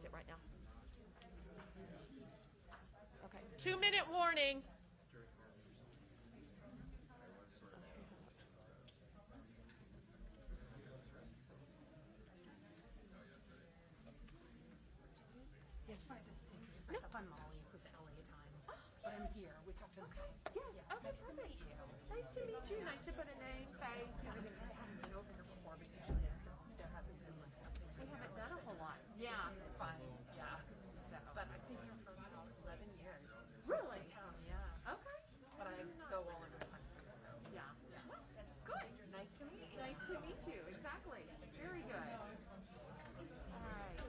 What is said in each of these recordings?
that's it right now. Okay, 2-minute warning. Yes, I just introduced myself. I'm Molly with the LA Times. But I'm here. We talked to Okay, yes, Yeah, okay, nice to perfect. meet you. Nice to meet you. Nice to put a name, face. I haven't been over here before, but usually it's because there hasn't been like something. We haven't done a whole lot. Yeah, it's fun. Yeah. But I've been here for about 11 years. Really? In town, yeah. Okay. But I go all over the country, so yeah. Well, good. Nice to meet you. Nice to meet you. Exactly. Very good. All right.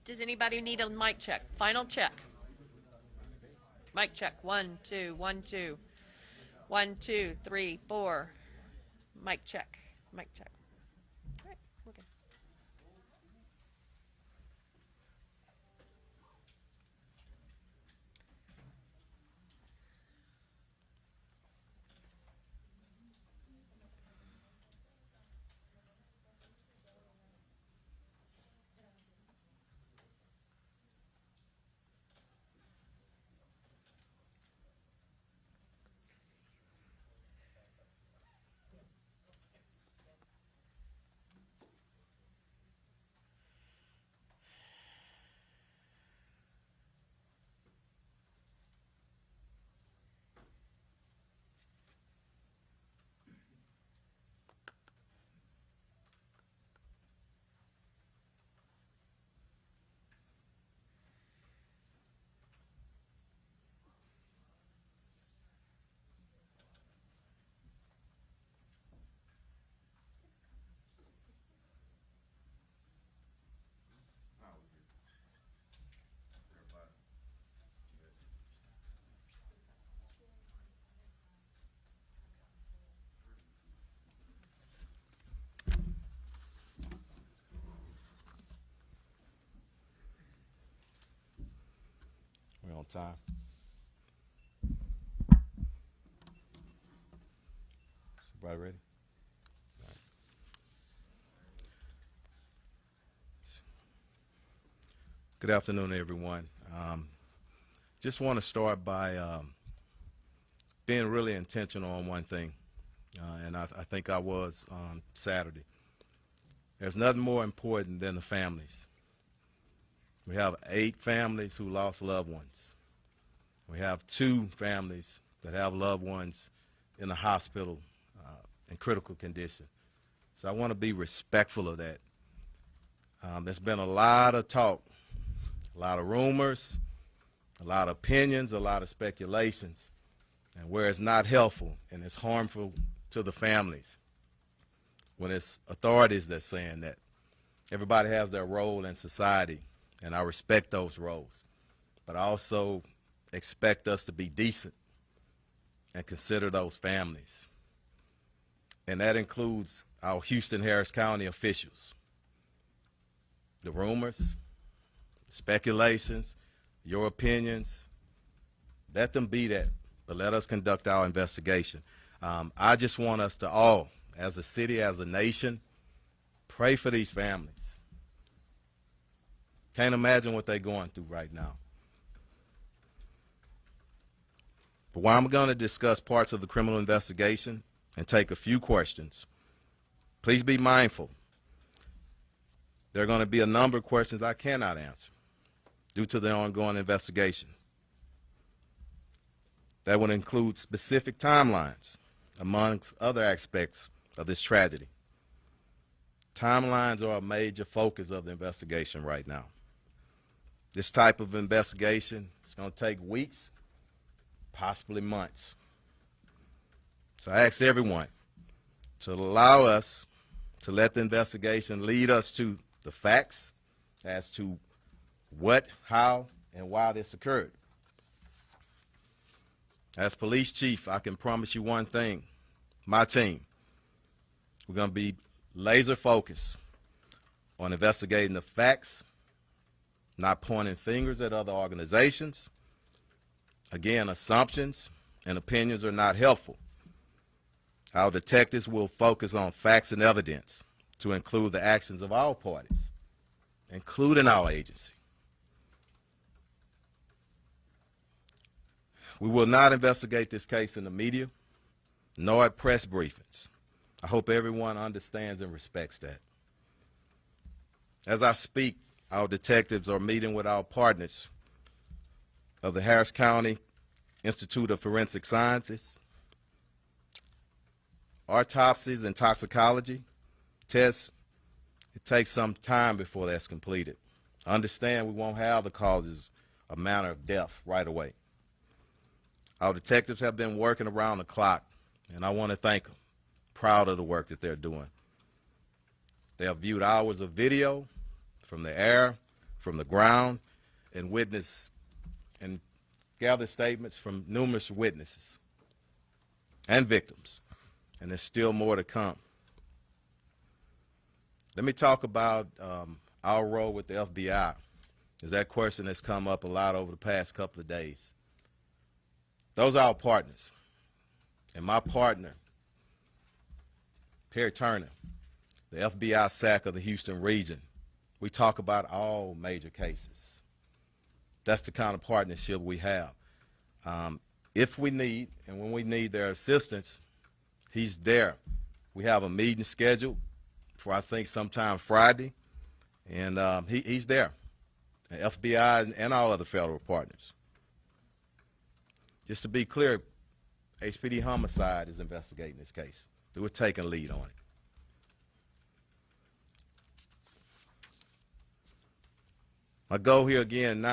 Does anybody need a mic check? Final check. Mic check. 1, 2, 1, 2. 1, 2, 3, 4. Mic check. Mic check. All right. Okay. We're on time. Everybody ready? All right. Good afternoon, everyone. Just want to start by being really intentional on one thing, and I think I was on Saturday. There's nothing more important than the families. We have 8 families who lost loved ones. We have 2 families that have loved ones in the hospital in critical condition. So I want to be respectful of that. There's been a lot of talk, a lot of rumors, a lot of opinions, a lot of speculations, and where it's not helpful and it's harmful to the families, when it's authorities that's saying that. Everybody has their role in society, and I respect those roles. But I also expect us to be decent and consider those families. And that includes our Houston, Harris County officials. The rumors, speculations, your opinions, let them be that, but let us conduct our investigation. I just want us to all, as a city, as a nation, pray for these families. Can't imagine what they're going through right now. But while I'm going to discuss parts of the criminal investigation and take a few questions, please be mindful. There are going to be a number of questions I cannot answer due to the ongoing investigation. That would include specific timelines, amongst other aspects of this tragedy. Timelines are a major focus of the investigation right now. This type of investigation is going to take weeks, possibly months. So I ask everyone to allow us to let the investigation lead us to the facts as to what, how, and why this occurred. As police chief, I can promise you one thing. My team, we're going to be laser focused on investigating the facts, not pointing fingers at other organizations. Again, assumptions and opinions are not helpful. Our detectives will focus on facts and evidence to include the actions of all parties, including our agency. We will not investigate this case in the media, nor at press briefings. I hope everyone understands and respects that. As I speak, our detectives are meeting with our partners of the Harris County Institute of Forensic Sciences. Autopsies and toxicology tests, it takes some time before that's completed. Understand we won't have the causes or manner of death right away. Our detectives have been working around the clock, and I want to thank them. Proud of the work that they're doing. They have viewed hours of video from the air, from the ground, and witnessed and gathered statements from numerous witnesses and victims. And there's still more to come. Let me talk about our role with the FBI, because that question has come up a lot over the past couple of days. Those are our partners. And my partner, Perry Turner, the FBI SAC of the Houston region, we talk about all major cases. That's the kind of partnership we have. If we need, and when we need their assistance, he's there. We have a meeting scheduled for, I think, sometime Friday, and he's there, the FBI and our other federal partners. Just to be clear, HPD Homicide is investigating this case. We're taking lead on it. My goal here again,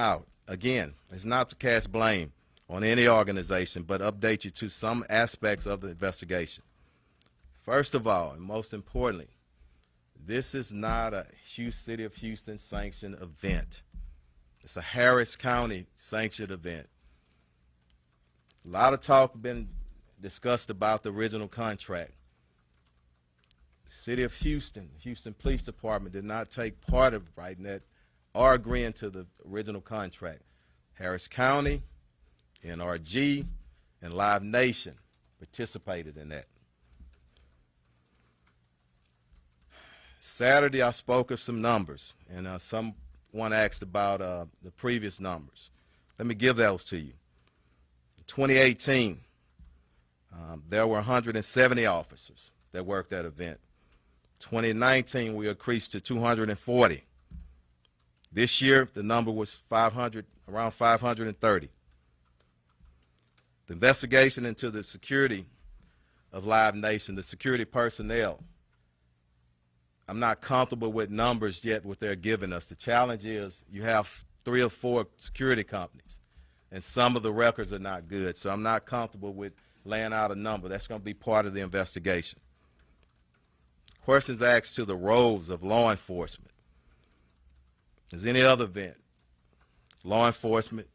is not to cast blame on any organization, but update you to some aspects of the investigation. First of all, and most importantly, this is not a City of Houston sanctioned event. It's a Harris County sanctioned event. A lot of talk has been discussed about the original contract. The City of Houston, Houston Police Department did not take part of writing that or agreeing to the original contract. Harris County, NRG, and Live Nation participated in that. Saturday, I spoke of some numbers, and someone asked about the previous numbers. Let me give those to you. In 2018, there were 170 officers that worked that event. 2019, we increased to 240. This year, the number was around 530. The investigation into the security of Live Nation, the security personnel, I'm not comfortable with numbers yet what they're giving us. The challenge is you have 3 or 4 security companies, and some of the records are not good. So I'm not comfortable with laying out a number. That's going to be part of the investigation. Questions asked to the roles of law enforcement. As any other event, law enforcement,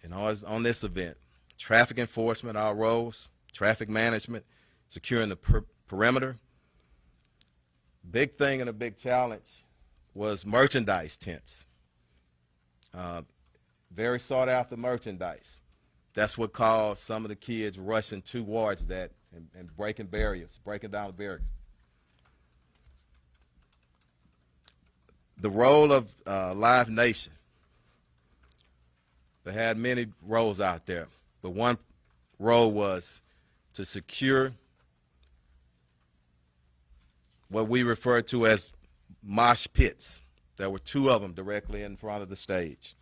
and on this event, traffic enforcement, our roles, traffic management, securing the perimeter. Big thing and a big challenge was merchandise tents. Very sought after merchandise. That's what caused some of the kids rushing towards that and breaking barriers, breaking down the barriers. The role of Live Nation, they had many roles out there, but one role was to secure what we refer to as mosh pits. There were 2 of them directly in front of the stage.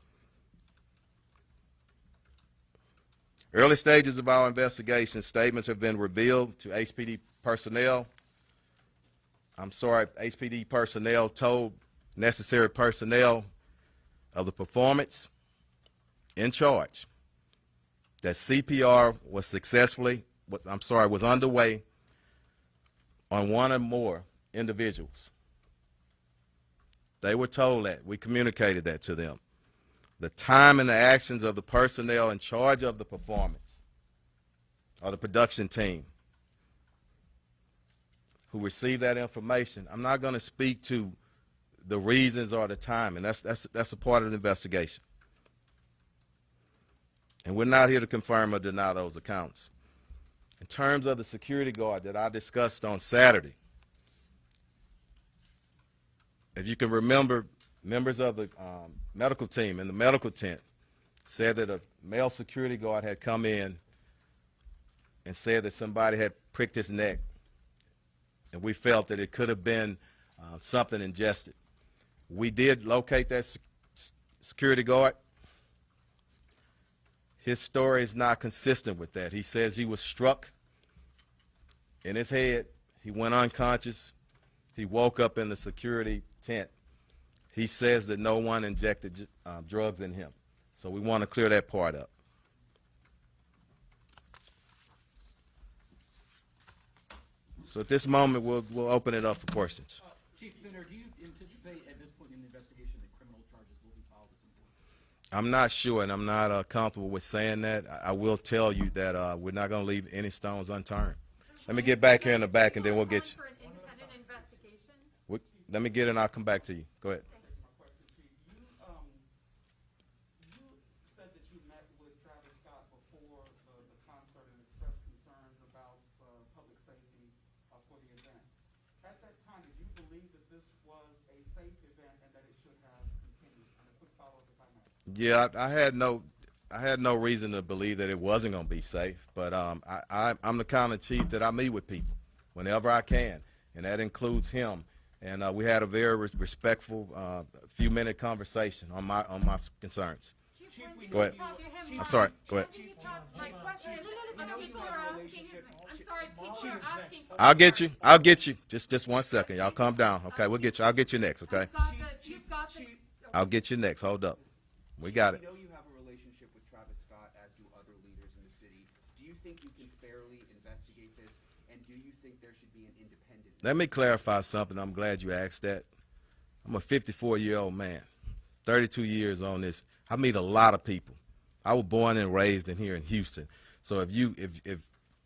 Early stages of our investigation, statements have been revealed to HPD personnel. HPD personnel told necessary personnel of the performance in charge that CPR was underway on 1 or more individuals. They were told that. We communicated that to them. The time and the actions of the personnel in charge of the performance or the production team who received that information, I'm not going to speak to the reasons or the time, and that's a part of the investigation. And we're not here to confirm or deny those accounts. In terms of the security guard that I discussed on Saturday, if you can remember, members of the medical team in the medical tent said that a male security guard had come in and said that somebody had pricked his neck, and we felt that it could have been something ingested. We did locate that security guard. His story is not consistent with that. He says he was struck in his head. He went unconscious. He woke up in the security tent. He says that no one injected drugs in him. So we want to clear that part up. So at this moment, we'll open it up for questions. Chief Finner, do you anticipate at this point in the investigation that criminal charges will be filed at some point? I'm not sure, and I'm not comfortable with saying that. I will tell you that we're not going to leave any stones unturned. Let me get back here in the back, and then we'll get you. For an independent investigation? Let me get it, and I'll come back to you. Go ahead. You said that you met with Travis Scott before the concert and expressed concerns about public safety for the event. At that time, did you believe that this was a safe event and that it should have continued? And a quick follow-up if I may. Yeah, I had no reason to believe that it wasn't going to be safe, but I'm the kind of chief that I meet with people whenever I can, and that includes him. And we had a very respectful, few-minute conversation on my concerns. Go ahead. I'm sorry. Go ahead. I'll get you. I'll get you. Just 1 second. Y'all calm down. Okay, we'll get you. I'll get you next. Okay. I'll get you next. Hold up. We got it. We know you have a relationship with Travis Scott, as do other leaders in the city. Do you think you can fairly investigate this, and do you think there should be an independent? Let me clarify something. I'm glad you asked that. I'm a 54-year-old man, 32 years on this. I meet a lot of people. I was born and raised in here in Houston. So if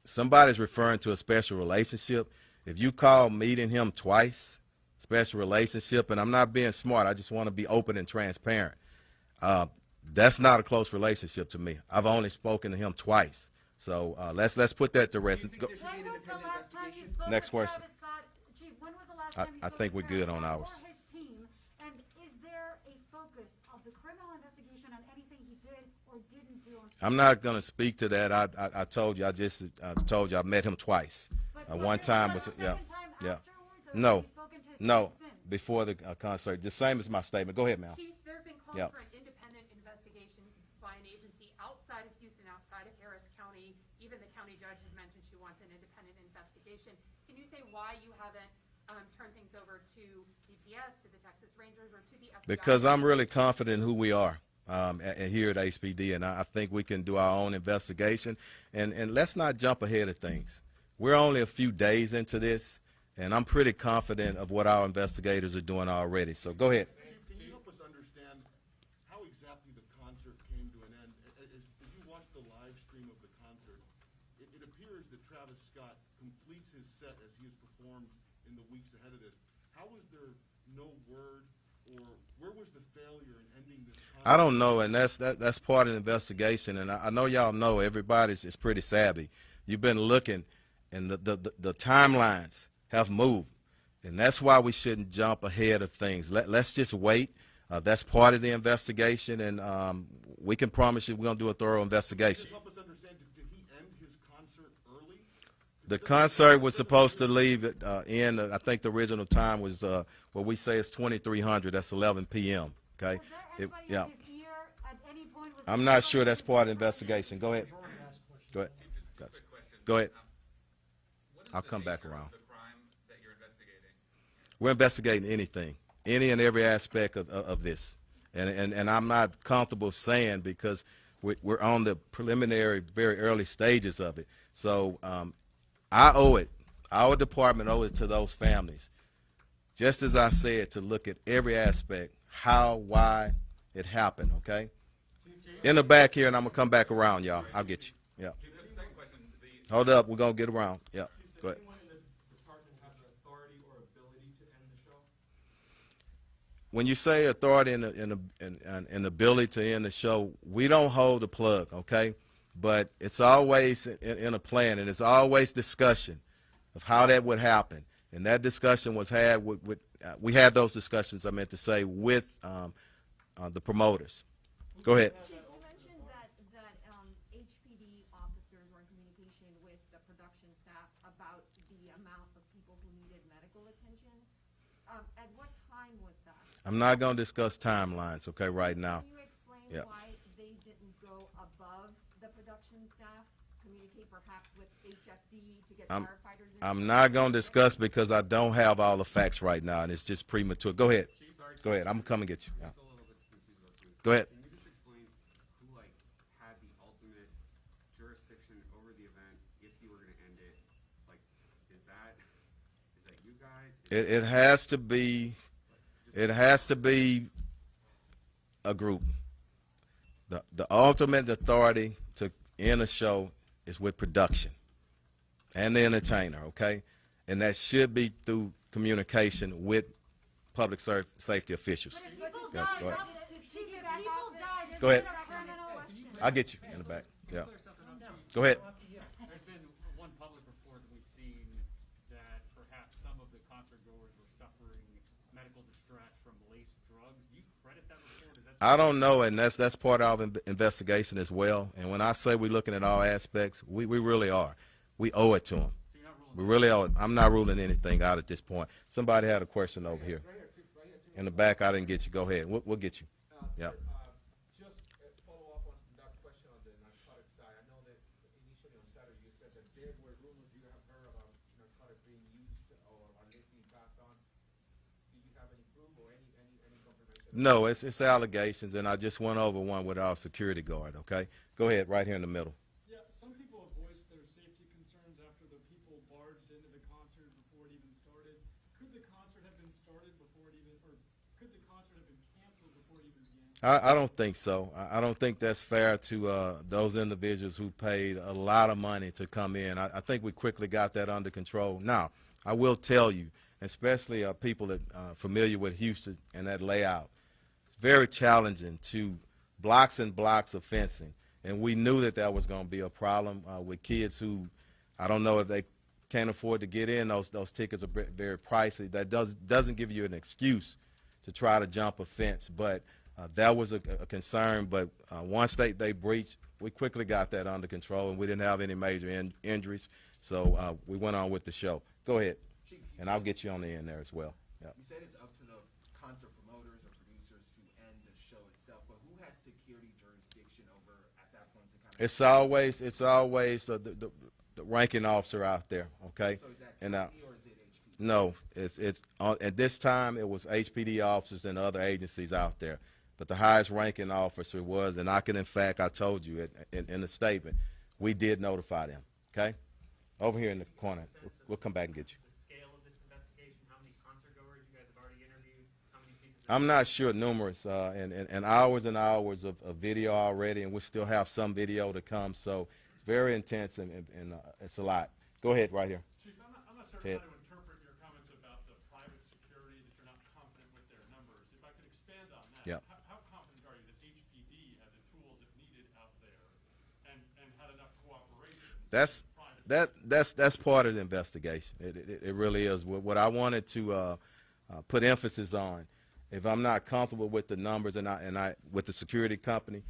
somebody's referring to a special relationship, if you call meeting him twice, special relationship, and I'm not being smart, I just want to be open and transparent. That's not a close relationship to me. I've only spoken to him twice. So let's put that to rest. There should be an independent investigation? Next question. Chief, when was the last time you I spoke think to we're good on Travis ours. or his team? And is there a focus of the criminal investigation on anything he did or didn't do? I'm not going to speak to that. I told you. I told you I met him twice. One time was yeah. No, before the concert. The same as my statement. Go ahead, ma'am. Chief, there have been calls Yeah. for an independent investigation by an agency outside of Houston, outside of Harris County. Even the county judge has mentioned she wants an independent investigation. Can you say why you haven't turned things over to DPS, to the Texas Rangers, or to the FBI? Because I'm really confident in who we are here at HPD, and I think we can do our own investigation. And let's not jump ahead of things. We're only a few days into this, and I'm pretty confident of what our investigators are doing already. So go ahead. Can you help us understand how exactly the concert came to an end? As you watch the live stream of the concert, it appears that Travis Scott completes his set as he has performed in the weeks ahead of this. How was there no word, or where was the failure in ending this concert? I don't know, and that's part of the investigation. And I know y'all know everybody's is pretty savvy. You've been looking, and the timelines have moved, and that's why we shouldn't jump ahead of things. Let's just wait. That's part of the investigation, and we can promise you we're going to do a thorough investigation. Just help us understand, did he end his concert early? The concert was supposed to leave I think the original time was what we say is 2300. That's 11 p.m. Okay. Yeah. I'm not sure that's part of the investigation. Go ahead. Go ahead. Go ahead. I'll come back around. We're investigating anything, any and every aspect of this. And I'm not comfortable saying because we're on the preliminary, very early stages of it. So I owe it, our department owes it to those families, just as I said, to look at every aspect, how, why it happened, okay? In the back here, and I'm going to come back around, y'all. I'll get you. Yeah. Hold up. We're going to get around. Yeah. Go ahead. When you say authority and ability to end the show, we don't hold the plug, okay? But it's always in a plan, and it's always discussion of how that would happen. And that discussion was had with we had those discussions, I meant to say, with the promoters. Go ahead. Chief, you mentioned that HPD officers were in communication with the production staff about the amount of people who needed medical attention. At what time was that? I'm not going to discuss timelines, okay, right now. Can you explain Yeah. why they didn't go above the production staff, communicate perhaps with HFD to get firefighters in? I'm not going to discuss because I don't have all the facts right now, and it's just premature. Go ahead. Go ahead. I'm going to come and get you. Yeah. Still a little bit confused about this. Go ahead. Can you just explain who, like, had the ultimate jurisdiction over the event if you were going to end it? Like, is that you guys? It has to be a group. The ultimate authority to end a show is with production and the entertainer, okay? And that should be through communication with public safety officials. Yes, go ahead. Go ahead. I'll get you in the back. Yeah. Go ahead. There's been one public report that we've seen that perhaps some of the concert goers were suffering medical distress from laced drugs. Do you credit that report? Is that I don't know, and that's part of our investigation as well. And when I say we're looking at all aspects, we really are. We owe it to them. so you're not ruling We really owe it. I'm not ruling anything out at this point. Somebody had a question over here. In the back, I didn't get you. Go ahead. We'll get you. Yeah. Just follow up on that question on the narcotic side. I know that initially on Saturday you said that there were rumors you have heard about narcotics being used or are being passed on. Do you have any proof or any confirmation? No, it's allegations, and I just went over one with our security guard, okay? Go ahead, right here in the middle. Yeah, some people have voiced their safety concerns after the people barged into the concert before it even started. Could the concert have been started before it even, or could the concert have been canceled before it even began? I don't think so. I don't think that's fair to those individuals who paid a lot of money to come in. I think we quickly got that under control. Now, I will tell you, especially people that are familiar with Houston and that layout, it's very challenging to blocks and blocks of fencing. And we knew that was going to be a problem with kids who, I don't know if they can't afford to get in. Those tickets are very pricey. That doesn't give you an excuse to try to jump a fence. But that was a concern. But once they breached, we quickly got that under control, and we didn't have any major injuries. So we went on with the show. Go ahead, Chief, and I'll get you on the end there as well. Yeah. You said it's up to the concert promoters or producers to end the show itself, but who has security jurisdiction over at that point to kind of? It's always the ranking officer out there. Okay. So is that And county or is it HPD? no, it's at this time it was HPD officers and other agencies out there, but the highest ranking officer was, and I told you in the statement, we did notify them. Okay. Over here in the corner, we'll come back and get you. the scale of this investigation? How many concert goers you guys have already interviewed? How many pieces of I'm not sure, numerous, and hours and hours of video already, and we still have some video to come, so it's very intense, and it's a lot. Go ahead, right here. Chief, I'm not certain Ted. how to interpret your comments about the private security, that you're not confident with their numbers. If I could expand on that. Yeah. How confident are you that HPD had the tools it needed out there and had enough cooperation? That's part of the investigation. It really is. What I wanted to put emphasis on, if I'm not comfortable with the numbers and I with the security company,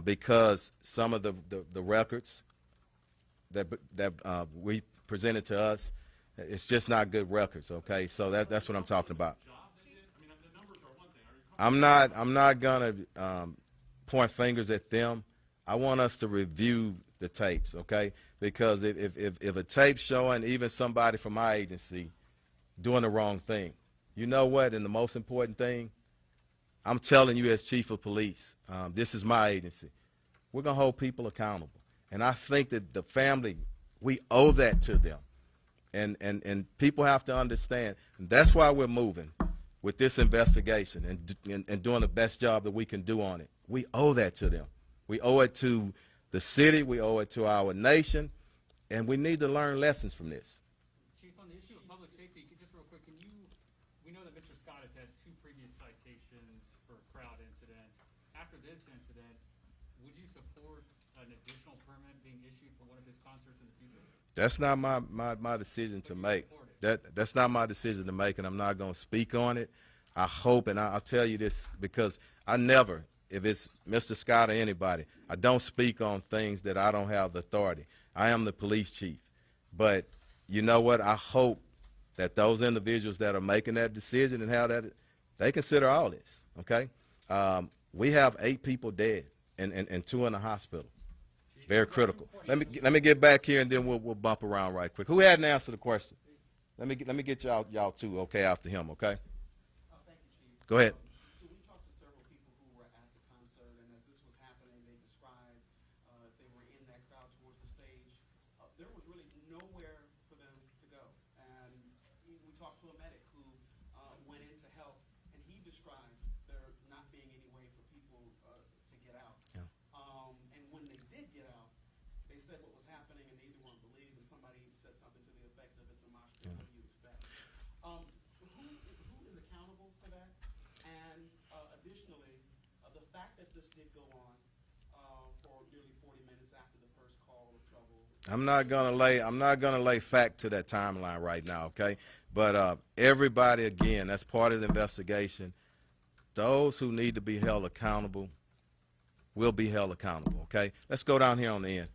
because some of the records that we presented to us, it's just not good records. Okay, so that's what I'm talking about. Job they did? I mean, the numbers are one thing. Are you I'm not gonna point fingers at them. I want us to review the tapes, okay? Because if a tape showing even somebody from my agency doing the wrong thing, you know what? And the most important thing, I'm telling you as chief of police, this is my agency. We're gonna hold people accountable, and I think that the family, we owe that to them, and people have to understand. And that's why we're moving with this investigation and doing the best job that we can do on it. We owe that to them. We owe it to the city, we owe it to our nation, and we need to learn lessons from this. Chief, on the issue of public safety, just real quick, we know that Mr. Scott has had 2 previous citations for crowd incidents. After this incident, would you support an additional permit being issued for one of his concerts in the future? That's not my decision to make. That's not my decision to make, and I'm not going to speak on it. I hope, and I'll tell you this, because I never, if it's Mr. Scott or anybody, I don't speak on things that I don't have the authority. I am the police chief. But you know what? I hope that those individuals that are making that decision and how that, they consider all this, okay? We have 8 people dead and 2 in the hospital. Very critical. Let me get back here, and then we'll bump around right quick. Who hadn't answered the question? Let me get y'all two, okay, after him, okay? Thank you, Chief. Go ahead. So we talked to several people who were at the concert, and as this was happening, they described they were in that crowd towards the stage. There was really nowhere for them to go. And we talked to a medic who went in to help, and he described there not being any way for people to get out. Yeah. And when they did get out, they said what was happening, and neither one believed, and somebody said something to the effect of it's a mosh pit. What do you expect? Who is accountable for that? And additionally, the fact that this did go on for nearly 40 minutes after the first call of trouble. I'm not gonna lay fact to that timeline right now, okay? But everybody, again, that's part of the investigation. Those who need to be held accountable will be held accountable, okay? Let's go down here on the end.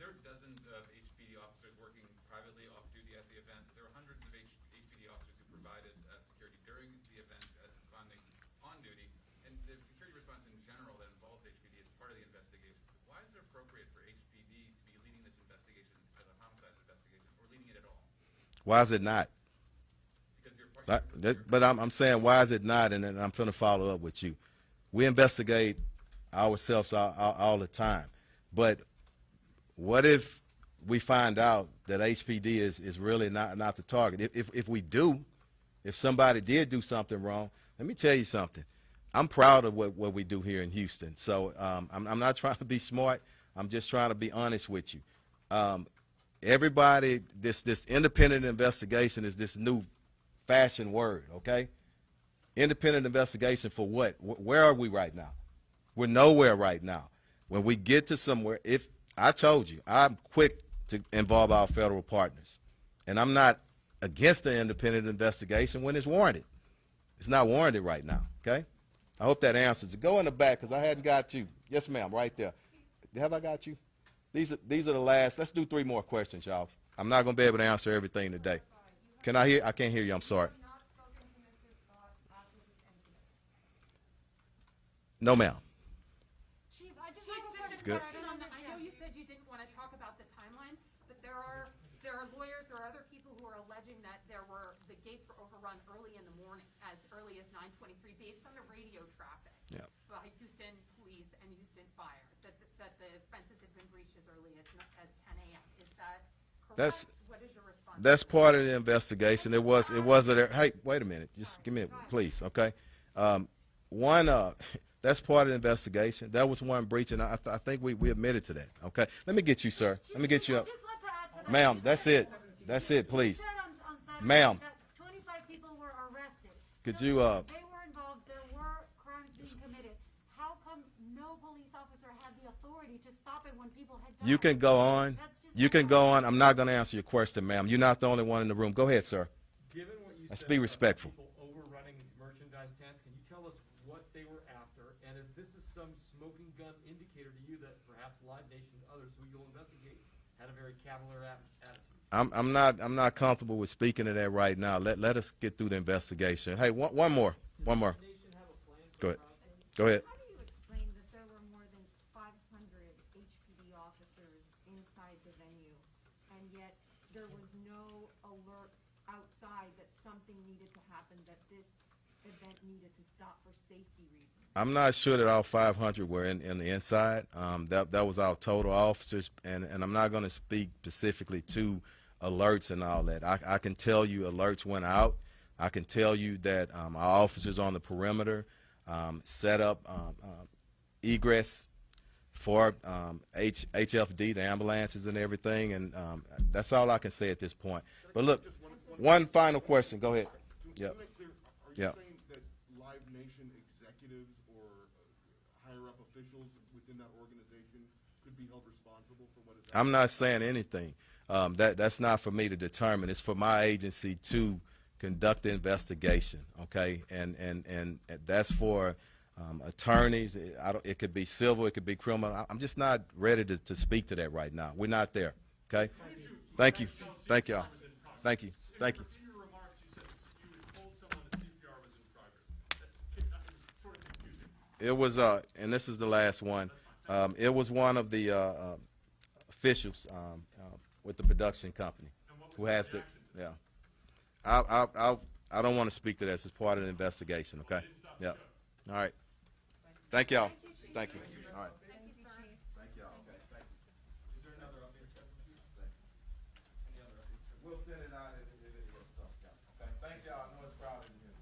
There were dozens of HPD officers working privately off-duty at the event. There were hundreds of HPD officers who provided security during the event as responding on duty. And the security response in general that involves HPD is part of the investigation. So why is it appropriate for HPD to be leading this investigation as a homicide investigation, or leading it at all? Why is it not? Because But I'm saying, why is it not? And then I'm going to follow up with you. We investigate ourselves all the time. But what if we find out that HPD is really not the target? If we do, if somebody did do something wrong, let me tell you something. I'm proud of what we do here in Houston. So I'm not trying to be smart. I'm just trying to be honest with you. Everybody, this independent investigation is this new fashion word, okay? Independent investigation for what? Where are we right now? We're nowhere right now. When we get to somewhere, if I told you, I'm quick to involve our federal partners. And I'm not against the independent investigation when it's warranted. It's not warranted right now, okay? I hope that answers it. Go in the back, because I hadn't got you. Yes, ma'am, right there. Have I got you? These are the last. Let's do 3 more questions, y'all. I'm not going to be able to answer everything today. Can I hear? I can't hear you. I'm sorry. No, ma'am. Chief, I just Chief, have a just a Good. question on that. I know you said you didn't want to talk about the timeline, but there are lawyers or other people who are alleging that the gates were overrun early in the morning, as early as 9:23, based on the radio traffic Yeah. by Houston Police and Houston Fire, that the fences had been breached as early as 10 a.m. Is that correct? What is your response? That's part of the investigation. It was hey, wait a minute. Just give me please, okay? That's part of the investigation. That was one breach, and I think we admitted to that, okay? Let me get you, sir. Let me get you up. Ma'am, that's it. That's it, please. Ma'am. 25 people were arrested. Could So you, they were involved. There were crimes being committed. How come no police officer had the authority to stop it when people had died? You can go on. That's just You can go on. I'm not going to answer your question, ma'am. You're not the only one in the room. Go ahead, sir. Given what you Let's said be about respectful. people overrunning merchandise stands, can you tell us what they were after, and if this is some smoking gun indicator to you that perhaps Live Nation and others who you'll investigate had a very cavalier attitude? I'm not comfortable with speaking to that right now. Let us get through the investigation. Hey, one more. One more. Does Nation have a plan for Go ahead. the process? Go ahead. How do you explain that there were more than 500 HPD officers inside the venue, and yet there was no alert outside that something needed to happen, that this event needed to stop for safety reasons? I'm not sure that all 500 were in the inside. That was our total officers, and I'm not going to speak specifically to alerts and all that. I can tell you alerts went out. I can tell you that our officers on the perimeter set up egress for HFD, the ambulances and everything, and that's all I can say at this point. But look, one final question. Go ahead. To Yep. make clear, are you Yep. saying that Live Nation executives or higher-up officials within that organization could be held responsible for what has I'm happened? not saying anything. That's not for me to determine. It's for my agency to conduct the investigation, okay? And that's for attorneys. It could be civil, it could be criminal. I'm just not ready to speak to that right now. We're not there, okay? Thank you. Thank y'all. Thank you. Thank you. In your remarks, you said you had told someone that CPR was in progress. It was sort of confusing. It was, and this is the last one. It was one of the officials with the production company who has the, yeah. I don't want to speak to this. It's part of the investigation, okay? Yeah. All right. Thank y'all. Thank you. All right. Thank you, Chief. Thank y'all. Okay, thank you. Is there another update, Stephen? Any other updates? We'll send it out if it is, so, yeah. Okay, thank y'all. I know it's crowded in here.